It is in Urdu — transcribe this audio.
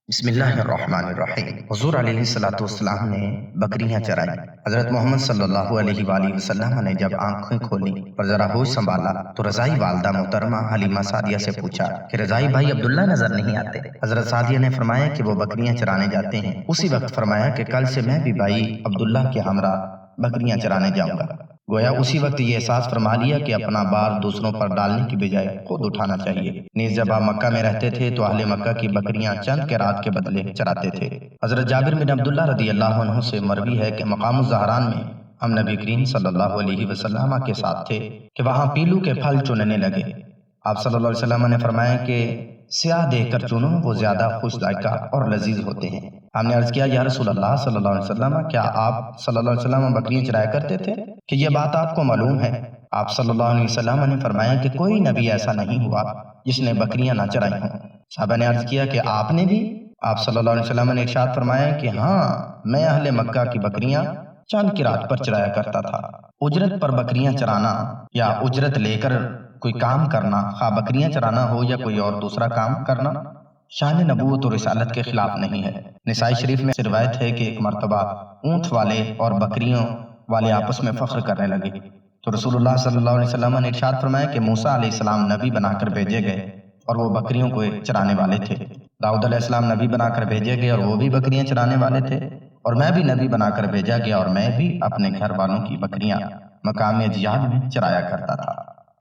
بسم اللہ الرحمن الرحیم۔ حضور علیہ الصلوۃ والسلام نے بکریاں چرائیں۔ حضرت محمد صلی اللہ علیہ وآلہ وسلم نے جب آنکھیں کھولی اور ذرا ہوش سنبھالا تو رضائی والدہ محترمہ حلیمہ سعدیہ سے پوچھا کہ رضائی بھائی عبداللہ نظر نہیں آتے؟ حضرت سعدیہ نے فرمایا کہ وہ بکریاں چرانے جاتے ہیں۔ اسی وقت فرمایا کہ کل سے میں بھی بھائی عبداللہ کے ہمراہ بکریاں چرانے جاؤں گا۔ گویا اسی وقت یہ احساس فرما لیا کہ اپنا بار دوسروں پر ڈالنے کی بجائے خود اٹھانا چاہیے۔ نیز جب آپ مکہ میں رہتے تھے تو اہل مکہ کی بکریاں چند قیرات کے بدلے چراتے تھے۔ حضرت جابر بن عبداللہ رضی اللہ عنہ سے مروی ہے کہ مقام الزہران میں ہم نبی کریم صلی اللہ علیہ وسلم کے ساتھ تھے کہ وہاں پیلو کے پھل چننے لگے۔ آپ صلی اللہ علیہ وسلم نے فرمایا کہ سیاہ دیکھ کر چنو، وہ زیادہ خوش ذائقہ اور لذیذ ہوتے ہیں۔ ہم نے عرض کیا یا رسول اللہ صلی اللہ علیہ وسلم، کیا آپ صلی اللہ علیہ وسلم بکریاں چرایا کرتے تھے کہ یہ بات آپ کو معلوم ہے؟ آپ صلی اللہ علیہ وسلم نے فرمایا کہ کوئی نبی ایسا نہیں ہوا جس نے بکریاں نہ چرائی ہوں۔ صحابہ نے عرض کیا کہ آپ نے بھی؟ آپ صلی اللہ علیہ وسلم نے ارشاد فرمایا کہ ہاں، میں اہل مکہ کی بکریاں چند قرات پر چرایا کرتا تھا۔ اجرت پر بکریاں چرانا یا اجرت لے کر کوئی کام کرنا، خواہ بکریاں چرانا ہو یا کوئی اور دوسرا کام کرنا، شان نبوت اور رسالت کے خلاف نہیں ہے۔ نسائی شریف میں روایت ہے کہ ایک مرتبہ اونٹ والے اور بکریوں والے آپس میں فخر کرنے لگے تو رسول اللہ صلی اللہ علیہ وسلم نے ارشاد فرمایا کہ موسیٰ علیہ السلام نبی بنا کر بھیجے گئے اور وہ بکریوں کو چرانے والے تھے۔ داؤد علیہ السلام نبی بنا کر بھیجے گئے اور وہ بھی بکریاں چرانے والے تھے، اور میں بھی نبی بنا کر بھیجا گیا اور میں بھی اپنے گھر والوں کی بکریاں مقام اجیاد میں چرایا کرتا تھا۔